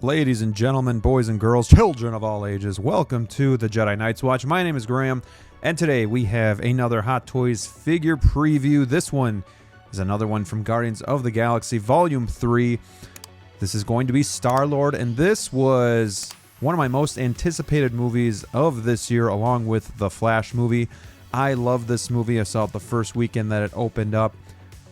Ladies and gentlemen, boys and girls, children of all ages, welcome to the Jedi Knights Watch. My name is Graham, and today we have another Hot Toys figure preview. This one is another one from Guardians of the Galaxy Volume 3. This is going to be Star-Lord, and this was one of my most anticipated movies of this year, along with the Flash movie. I love this movie. I saw it the first weekend that it opened up.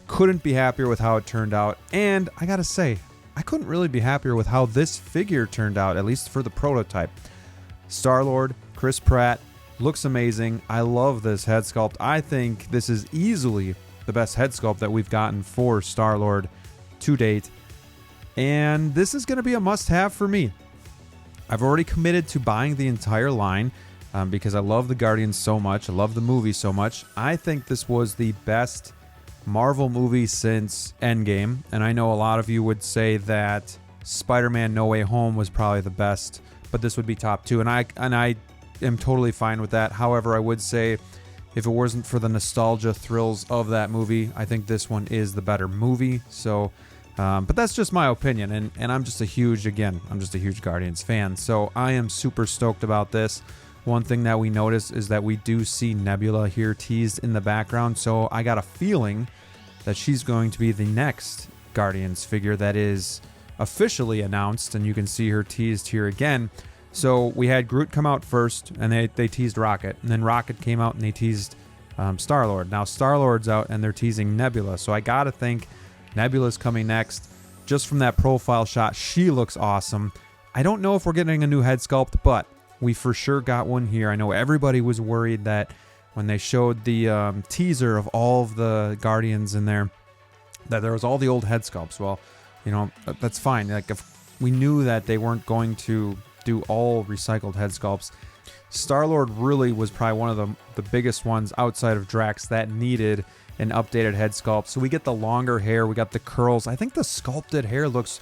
Couldn't be happier with how it turned out, and I gotta say, I couldn't really be happier with how this figure turned out, at least for the prototype. Star-Lord, Chris Pratt, looks amazing. I love this head sculpt. I think this is easily the best head sculpt that we've gotten for Star-Lord to date. And this is going to be a must-have for me. I've already committed to buying the entire line because I love the Guardians so much. I love the movie so much. I think this was the best Marvel movie since Endgame, and I know a lot of you would say that Spider-Man No Way Home was probably the best, but this would be top two, and I am totally fine with that. However, I would say if it wasn't for the nostalgia thrills of that movie, I think this one is the better movie. So, but that's just my opinion, and I'm just a huge Guardians fan, so I am super stoked about this. One thing that we notice is that we do see Nebula here teased in the background, so I got a feeling that she's going to be the next Guardians figure that is officially announced, and you can see her teased here again. So we had Groot come out first, and they teased Rocket, and then Rocket came out and they teased Star-Lord. Now Star-Lord's out and they're teasing Nebula, so I gotta think Nebula's coming next. Just from that profile shot, she looks awesome. I don't know if we're getting a new head sculpt, but we for sure got one here. I know everybody was worried that when they showed the teaser of all of the Guardians in there, that there was all the old head sculpts. Well, you know, that's fine. Like, if we knew that they weren't going to do all recycled head sculpts. Star-Lord really was probably one of the biggest ones outside of Drax that needed an updated head sculpt. So we get the longer hair, we got the curls. I think the sculpted hair looks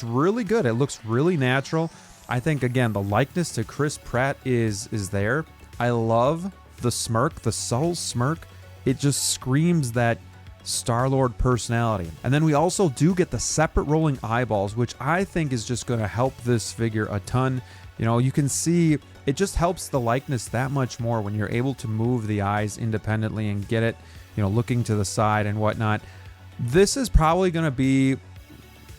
really good. It looks really natural. I think, again, the likeness to Chris Pratt is there. I love the smirk, the subtle smirk. It just screams that Star-Lord personality. And then we also do get the separate rolling eyeballs, which I think is just going to help this figure a ton. You know, you can see it just helps the likeness that much more when you're able to move the eyes independently and get it, you know, looking to the side and whatnot. This is probably going to be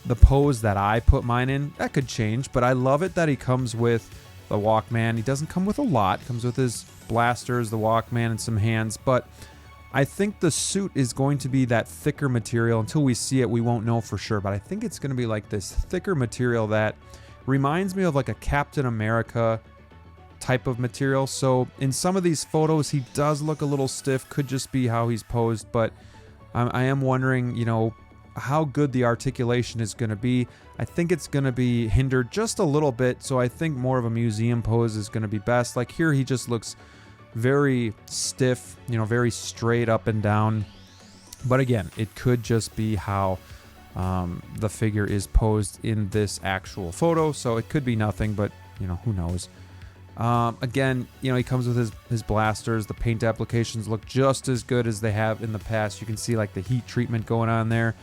the pose that I put mine in. That could change, but I love it that he comes with the Walkman. He doesn't come with a lot. Comes with his blasters, the Walkman, and some hands, but I think the suit is going to be that thicker material. Until we see it, we won't know for sure, but I think it's going to be like this thicker material that reminds me of like a Captain America type of material. So in some of these photos, he does look a little stiff. Could just be how he's posed, but I am wondering, you know, how good the articulation is going to be. I think it's going to be hindered just a little bit, so I think more of a museum pose is going to be best. Like here, he just looks very stiff, you know, very straight up and down. But again, it could just be how the figure is posed in this actual photo, so it could be nothing, but, you know, who knows. Again, you know, he comes with his blasters. The paint applications look just as good as they have in the past. You can see like the heat treatment going on there.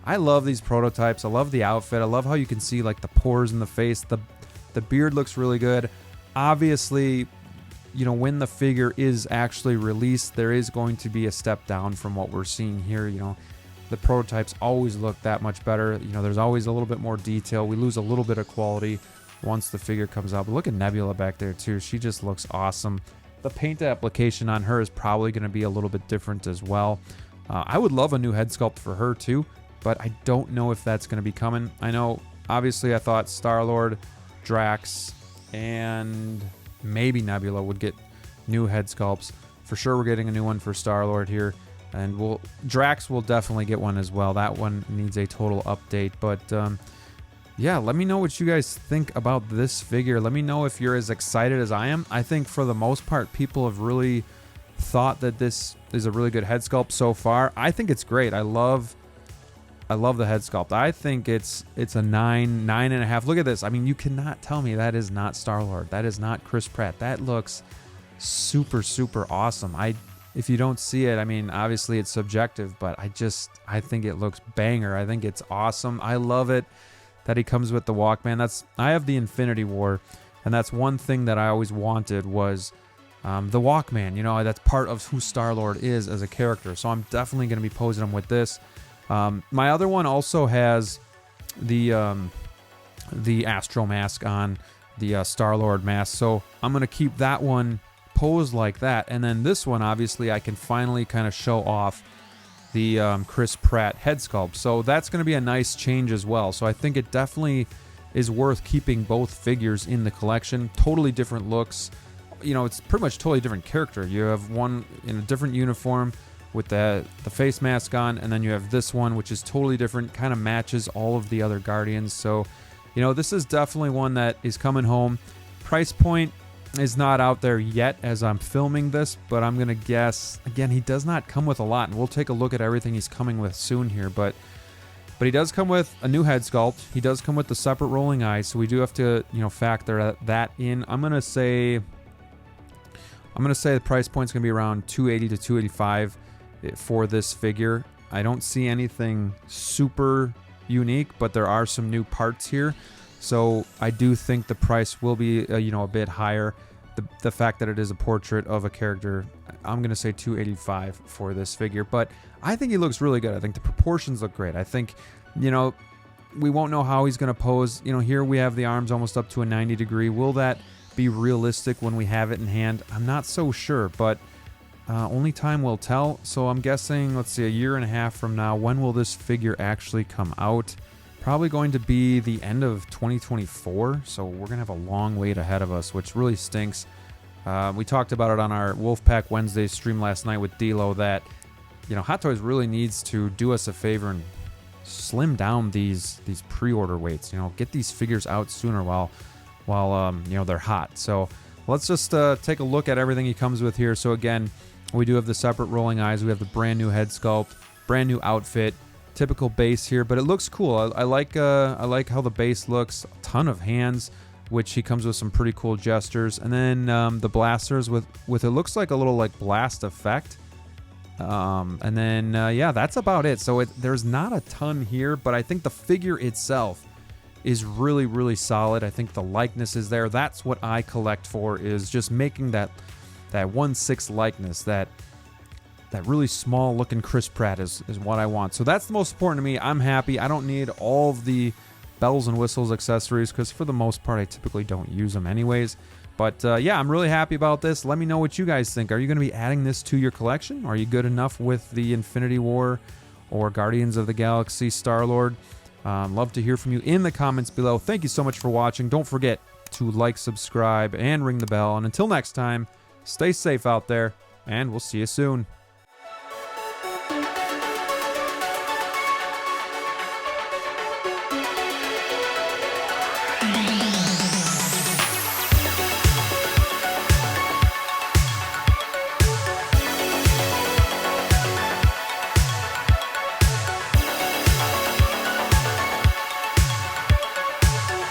I love these prototypes. I love the outfit. I love how you can see like the pores in the face. The beard looks really good. Obviously, you know, when the figure is actually released, there is going to be a step down from what we're seeing here. You know, the prototypes always look that much better. You know, there's always a little bit more detail. We lose a little bit of quality once the figure comes out. But look at Nebula back there too. She just looks awesome. The paint application on her is probably going to be a little bit different as well. I would love a new head sculpt for her too, but I don't know if that's going to be coming. I know, obviously, I thought Star-Lord, Drax, and maybe Nebula would get new head sculpts. For sure, we're getting a new one for Star-Lord here, and Drax will definitely get one as well. That one needs a total update, but yeah, let me know what you guys think about this figure. Let me know if you're as excited as I am. I think for the most part, people have really thought that this is a really good head sculpt so far. I think it's great. I love the head sculpt. I think it's a 9.5. Look at this. I mean, you cannot tell me that is not Star-Lord. That is not Chris Pratt. That looks super, super awesome. If you don't see it, I mean, obviously it's subjective, but I think it looks banger. I think it's awesome. I love it. that he comes with the Walkman. I have the Infinity War, and that's one thing that I always wanted was the Walkman. You know, that's part of who Star-Lord is as a character. So I'm definitely going to be posing him with this. My other one also has the Astro mask on, the Star-Lord mask. So I'm going to keep that one posed like that. And then this one, obviously, I can finally kind of show off the Chris Pratt head sculpt. So that's going to be a nice change as well. So I think it definitely is worth keeping both figures in the collection. Totally different looks. You know, it's pretty much totally different character. You have one in a different uniform with the face mask on, and then you have this one, which is totally different, kind of matches all of the other Guardians. So, you know, this is definitely one that is coming home. Price point is not out there yet as I'm filming this, but I'm going to guess, again, he does not come with a lot, and we'll take a look at everything he's coming with soon here, but he does come with a new head sculpt. He does come with the separate rolling eyes, so we do have to, you know, factor that in. I'm going to say the price point's going to be around $280 to $285 for this figure. I don't see anything super unique, but there are some new parts here. So I do think the price will be, you know, a bit higher. The fact that it is a portrait of a character, I'm going to say $285 for this figure. But I think he looks really good. I think the proportions look great. I think, you know, we won't know how he's going to pose. You know, here we have the arms almost up to a 90 degree. Will that be realistic when we have it in hand? I'm not so sure, but only time will tell. So I'm guessing, let's see, a year and a half from now, when will this figure actually come out? Probably going to be the end of 2024, so we're going to have a long wait ahead of us, which really stinks. We talked about it on our Wolfpack Wednesday stream last night with D-Lo that, you know, Hot Toys really needs to do us a favor and slim down these pre-order waits. You know, get these figures out sooner while you know, they're hot. So let's just take a look at everything he comes with here. So again, we do have the separate rolling eyes. We have the brand new head sculpt, brand new outfit. Typical base here, but it looks cool. I like how the base looks. A ton of hands, which he comes with some pretty cool gestures, and then the blasters with it looks like a little like blast effect. And then yeah, that's about it. So there's not a ton here, but I think the figure itself is really, really solid. I think the likeness is there. That's what I collect for, is just making that 1/6 likeness, that really small looking Chris Pratt is what I want. So that's the most important to me. I'm happy. I don't need all of the bells and whistles accessories, because for the most part I typically don't use them anyways. But yeah, I'm really happy about this. Let me know what you guys think. Are you going to be adding this to your collection? Are you good enough with the Infinity War or Guardians of the Galaxy Star-Lord? Love to hear from you in the comments below. Thank you so much for watching. Don't forget to like, subscribe, and ring the bell. And until next time, stay safe out there, and we'll see you soon.